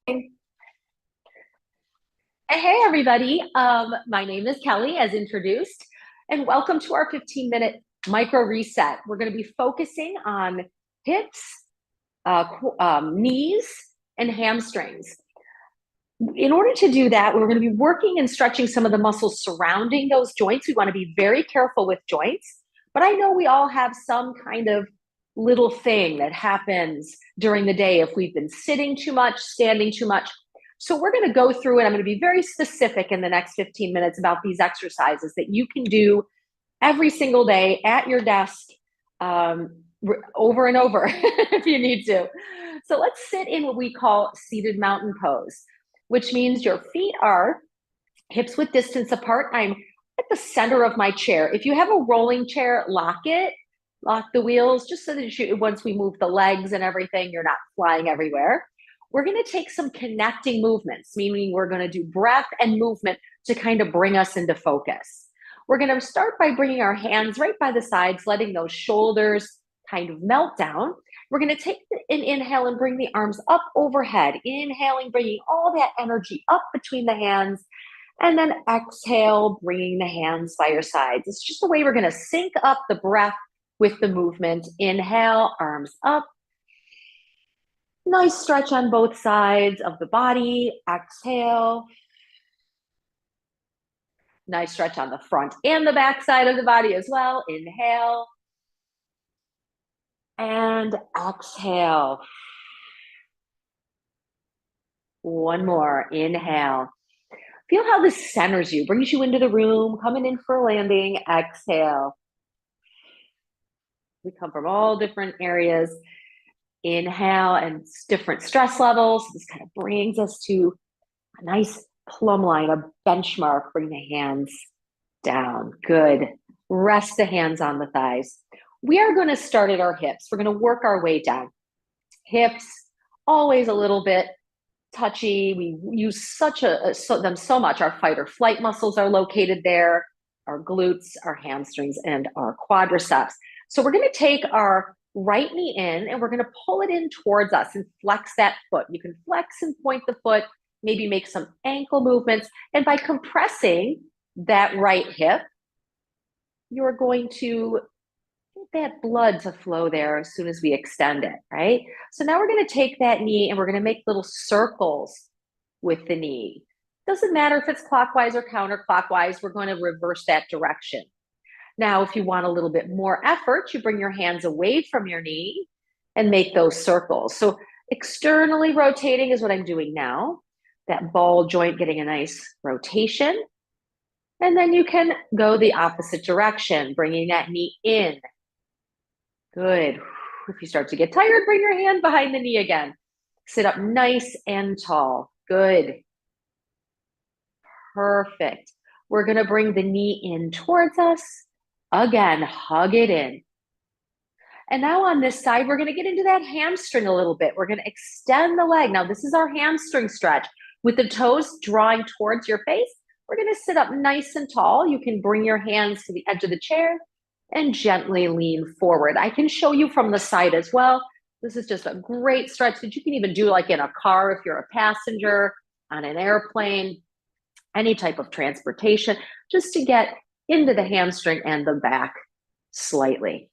Hey everybody, my name is Kelly as introduced, and welcome to our 15-minute micro reset. We're going to be focusing on hips, knees, and hamstrings. In order to do that, we're going to be working and stretching some of the muscles surrounding those joints. We want to be very careful with joints, but I know we all have some kind of little thing that happens during the day if we've been sitting too much, standing too much. So we're going to go through it. I'm going to be very specific in the next 15 minutes about these exercises that you can do every single day at your desk, over and over if you need to. So let's sit in what we call seated mountain pose, which means your feet are hips width distance apart. I'm at the center of my chair. If you have a rolling chair, lock it, lock the wheels, just so that once we move the legs and everything, you're not flying everywhere. We're going to take some connecting movements, meaning we're going to do breath and movement to kind of bring us into focus. We're going to start by bringing our hands right by the sides, letting those shoulders kind of melt down. We're going to take an inhale and bring the arms up overhead, inhaling, bringing all that energy up between the hands, and then exhale, bringing the hands by your sides. It's just the way we're going to sync up the breath with the movement. Inhale, arms up. Nice stretch on both sides of the body. Exhale. Nice stretch on the front and the back side of the body as well. Inhale. And exhale. One more. Inhale. Feel how this centers you, brings you into the room, coming in for a landing. Exhale. We come from all different areas. Inhale and different stress levels. This kind of brings us to a nice plumb line, a benchmark. Bring the hands down. Good. Rest the hands on the thighs. We are going to start at our hips. We're going to work our way down. Hips, always a little bit touchy. We use them so much. Our fight or flight muscles are located there. Our glutes, our hamstrings, and our quadriceps. So we're going to take our right knee in and we're going to pull it in towards us and flex that foot. You can flex and point the foot, maybe make some ankle movements. And by compressing that right hip, you're going to get that blood to flow there as soon as we extend it, right? So now we're going to take that knee and we're going to make little circles with the knee. Doesn't matter if it's clockwise or counterclockwise, we're going to reverse that direction. Now, if you want a little bit more effort, you bring your hands away from your knee and make those circles. So externally rotating is what I'm doing now. That ball joint getting a nice rotation. And then you can go the opposite direction, bringing that knee in. Good. If you start to get tired, bring your hand behind the knee again. Sit up nice and tall. Good. Perfect. We're going to bring the knee in towards us. Again, hug it in. And now on this side, we're going to get into that hamstring a little bit. We're going to extend the leg. Now, this is our hamstring stretch. With the toes drawing towards your face, we're going to sit up nice and tall. You can bring your hands to the edge of the chair and gently lean forward. I can show you from the side as well. This is just a great stretch that you can even do like in a car if you're a passenger, on an airplane, any type of transportation, just to get into the hamstring and the back slightly.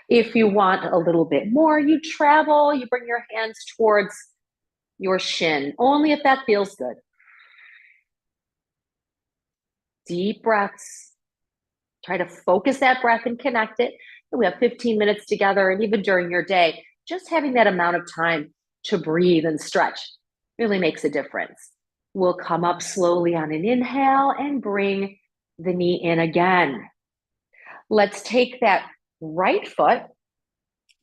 If you want a little bit more, you travel, you bring your hands towards your shin, only if that feels good. Deep breaths. Try to focus that breath and connect it. And we have 15 minutes together, and even during your day, just having that amount of time to breathe and stretch really makes a difference. We'll come up slowly on an inhale and bring the knee in again. Let's take that right foot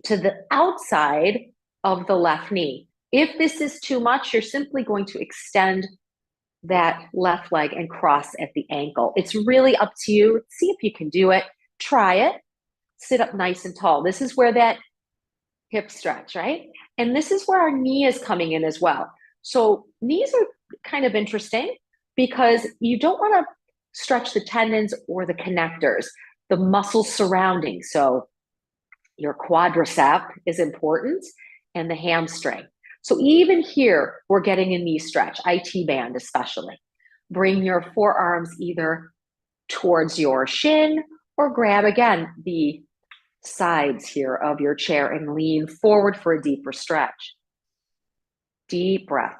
to the outside of the left knee. If this is too much, you're simply going to extend that left leg and cross at the ankle. It's really up to you. See if you can do it. Try it. Sit up nice and tall. This is where that hip stretch, right? And this is where our knee is coming in as well. So knees are kind of interesting because you don't want to stretch the tendons or the connectors, the muscles surrounding. So your quadricep is important and the hamstring. So even here, we're getting a knee stretch, IT band especially. Bring your forearms either towards your shin or grab again the sides here of your chair and lean forward for a deeper stretch. Deep breaths.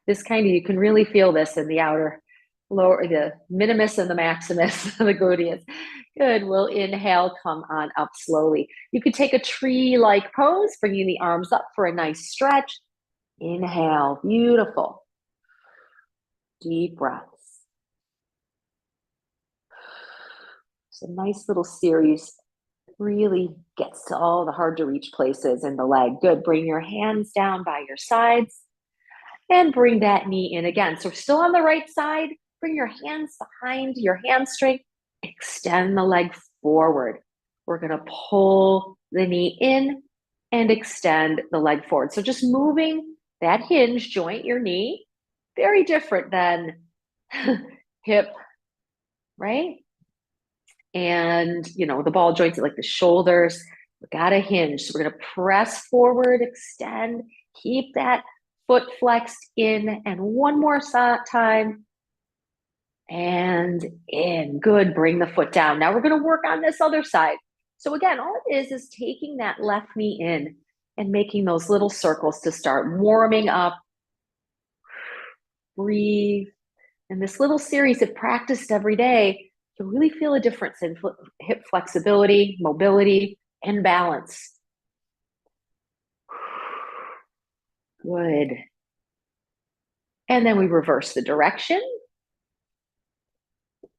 This kind of, you can really feel this in the outer lower, the minimus and the maximus, the gluteus. Good. We'll inhale, come on up slowly. You could take a tree-like pose, bringing the arms up for a nice stretch. Inhale. Beautiful. Deep breaths. It's a nice little series. Really gets to all the hard to reach places in the leg. Good. Bring your hands down by your sides and bring that knee in again. So still on the right side, bring your hands behind your hamstring, extend the leg forward. We're going to pull the knee in and extend the leg forward. So just moving that hinge joint, your knee, very different than hip, right? And, you know, the ball joints, like the shoulders, we got a hinge. So we're going to press forward, extend, keep that foot flexed in, and one more time. And in. Good. Bring the foot down. Now we're going to work on this other side. So again, all it is taking that left knee in and making those little circles to start warming up. Breathe. And this little series, if practiced every day, you'll really feel a difference in hip flexibility, mobility, and balance. Good. And then we reverse the direction.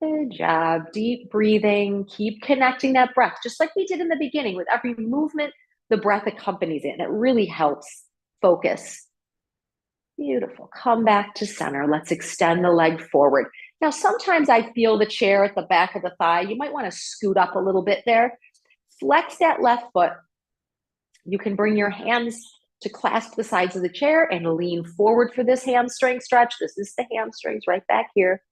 Good job. Deep breathing. Keep connecting that breath, just like we did in the beginning. With every movement, the breath accompanies it, and it really helps focus. Beautiful. Come back to center. Let's extend the leg forward. Now, sometimes I feel the chair at the back of the thigh. You might want to scoot up a little bit there. Flex that left foot. You can bring your hands to clasp the sides of the chair and lean forward for this hamstring stretch. This is the hamstrings right back here.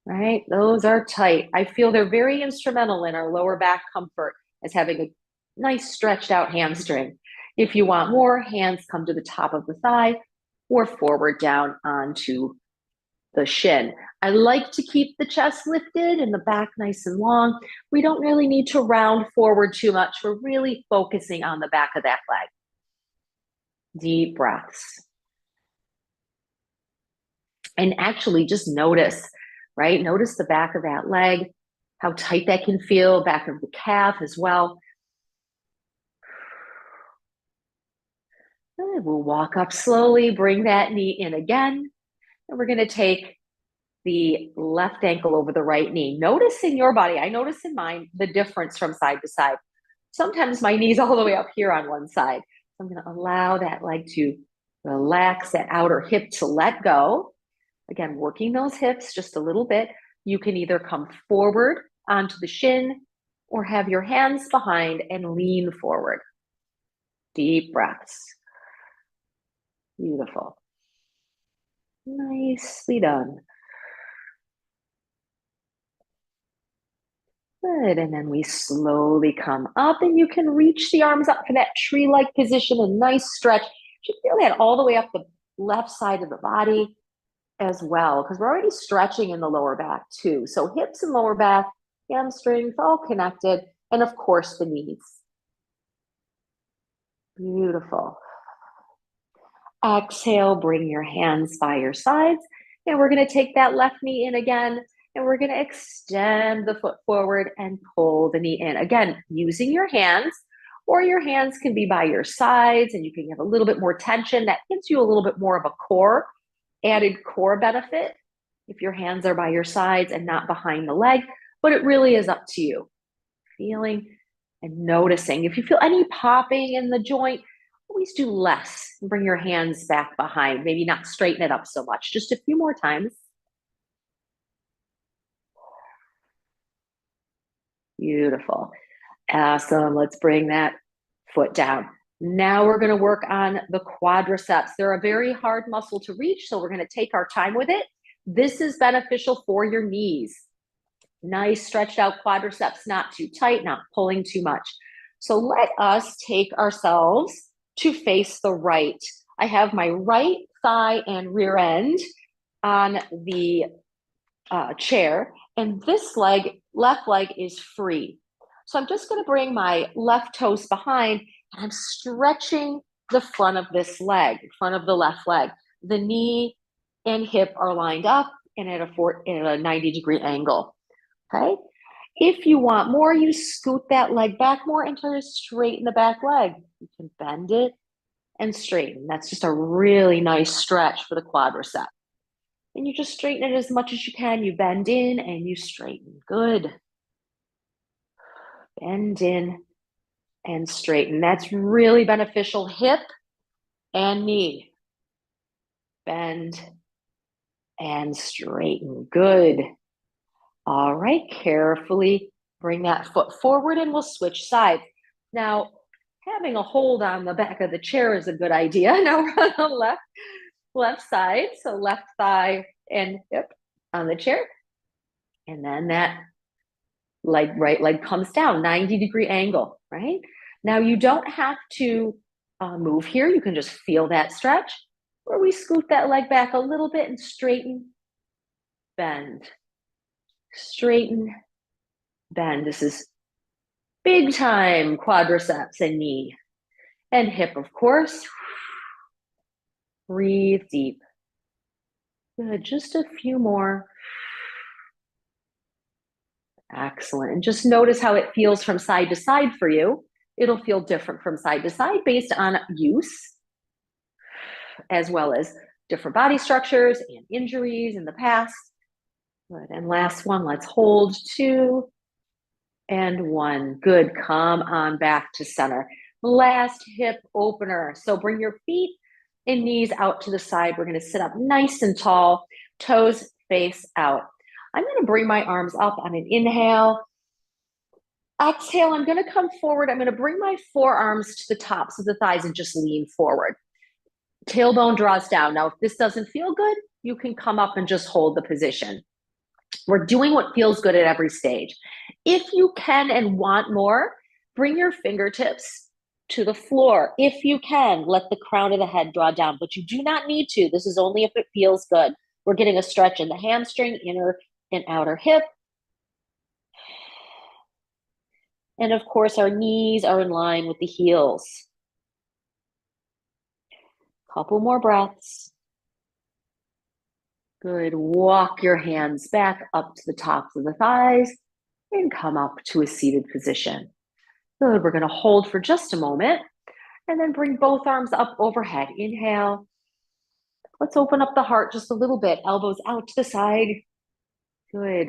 Right? Those are tight. I feel they're very instrumental in our lower back comfort, as having a nice stretched out hamstring. If you want more, hands come to the top of the thigh or forward down onto the shin. I like to keep the chest lifted and the back nice and long. We don't really need to round forward too much. We're really focusing on the back of that leg. Deep breaths. And actually just notice, right? Notice the back of that leg, how tight that can feel, back of the calf as well. Good. We'll walk up slowly, bring that knee in again. And we're going to take the left ankle over the right knee. Notice in your body, I notice in mine, the difference from side to side. Sometimes my knee's all the way up here on one side. So I'm going to allow that leg to relax, that outer hip to let go. Again, working those hips just a little bit. You can either come forward onto the shin or have your hands behind and lean forward. Deep breaths. Beautiful. Nicely done. Good. And then we slowly come up, and you can reach the arms up for that tree-like position, a nice stretch. You should feel that all the way up the left side of the body as well, because we're already stretching in the lower back too. So hips and lower back, hamstrings, all connected. And of course, the knees. Beautiful. Exhale, bring your hands by your sides. And we're going to take that left knee in again. And we're going to extend the foot forward and pull the knee in. Again, using your hands, or your hands can be by your sides, and you can have a little bit more tension. That gives you a little bit more of a added core benefit if your hands are by your sides and not behind the leg. But it really is up to you. Feeling and noticing. If you feel any popping in the joint, always do less. Bring your hands back behind. Maybe not straighten it up so much. Just a few more times. Beautiful. Awesome. Let's bring that foot down. Now we're going to work on the quadriceps. They're a very hard muscle to reach, so we're going to take our time with it. This is beneficial for your knees. Nice stretched out quadriceps, not too tight, not pulling too much. So let us take ourselves to face the right. I have my right thigh and rear end on the chair, and this leg, left leg, is free. So I'm just going to bring my left toes behind, and I'm stretching the front of this leg, front of the left leg. The knee and hip are lined up and at a 90-degree angle. Okay. If you want more, you scoot that leg back more until you straighten the back leg. You can bend it and straighten. That's just a really nice stretch for the quadricep. And you just straighten it as much as you can. You bend in and you straighten. Good. Bend in and straighten. That's really beneficial. Hip and knee. Bend and straighten. Good. All right, carefully bring that foot forward and we'll switch sides. Now, having a hold on the back of the chair is a good idea. Now we're on the left side. So left thigh and hip on the chair. And then that right leg comes down, 90-degree angle, right? Now you don't have to move here. You can just feel that stretch where we scoot that leg back a little bit and straighten, bend, straighten, bend. This is big time quadriceps and knee and hip, of course. Breathe deep. Good, just a few more. Excellent. And just notice how it feels from side to side for you. It'll feel different from side to side based on use, as well as different body structures and injuries in the past. Good. And last one, let's hold 2 and 1. Good. Come on back to center. Last hip opener. So bring your feet and knees out to the side. We're going to sit up nice and tall, toes face out. I'm going to bring my arms up on an inhale. Exhale, I'm going to come forward. I'm going to bring my forearms to the tops of the thighs and just lean forward. Tailbone draws down. Now, if this doesn't feel good, you can come up and just hold the position. We're doing what feels good at every stage. If you can and want more, bring your fingertips to the floor. If you can, let the crown of the head draw down, but you do not need to. This is only if it feels good. We're getting a stretch in the hamstring, inner and outer hip. And of course, our knees are in line with the heels. Couple more breaths. Good. Walk your hands back up to the tops of the thighs and come up to a seated position. Good. We're going to hold for just a moment and then bring both arms up overhead. Inhale. Let's open up the heart just a little bit. Elbows out to the side. Good.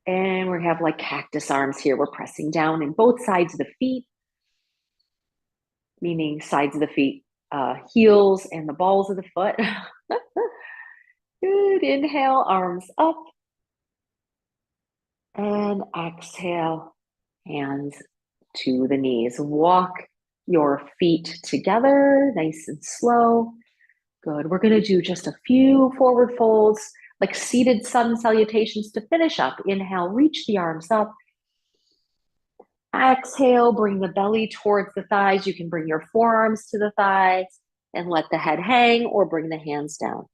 And we have like cactus arms here. We're pressing down in both sides of the feet, meaning sides of the feet, heels and the balls of the foot. Good. Inhale, arms up. And exhale, hands to the knees. Walk your feet together, nice and slow. Good. We're going to do just a few forward folds, like seated sun salutations to finish up. Inhale, reach the arms up. Exhale, bring the belly towards the thighs. You can bring your forearms to the thighs and let the head hang or bring the hands down.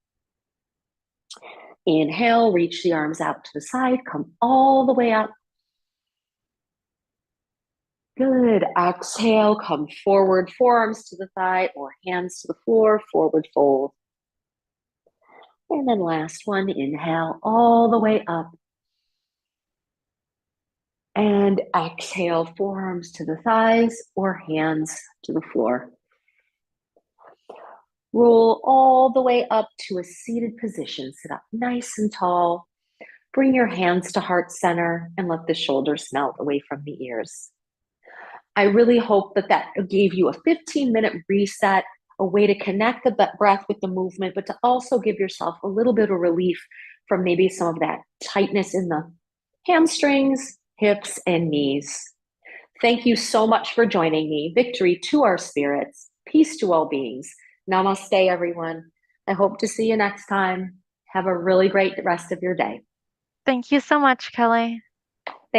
Inhale, reach the arms out to the side, come all the way up. Good. Exhale, come forward, forearms to the thigh or hands to the floor, forward fold. And then last one, inhale all the way up. And exhale, forearms to the thighs or hands to the floor. Roll all the way up to a seated position. Sit up nice and tall. Bring your hands to heart center and let the shoulders melt away from the ears. I really hope that gave you a 15-minute reset, a way to connect the breath with the movement, but to also give yourself a little bit of relief from maybe some of that tightness in the hamstrings, hips, and knees. Thank you so much for joining me. Victory to our spirits, peace to all beings. Namaste, everyone. I hope to see you next time. Have a really great rest of your day. Thank you so much, Kelly.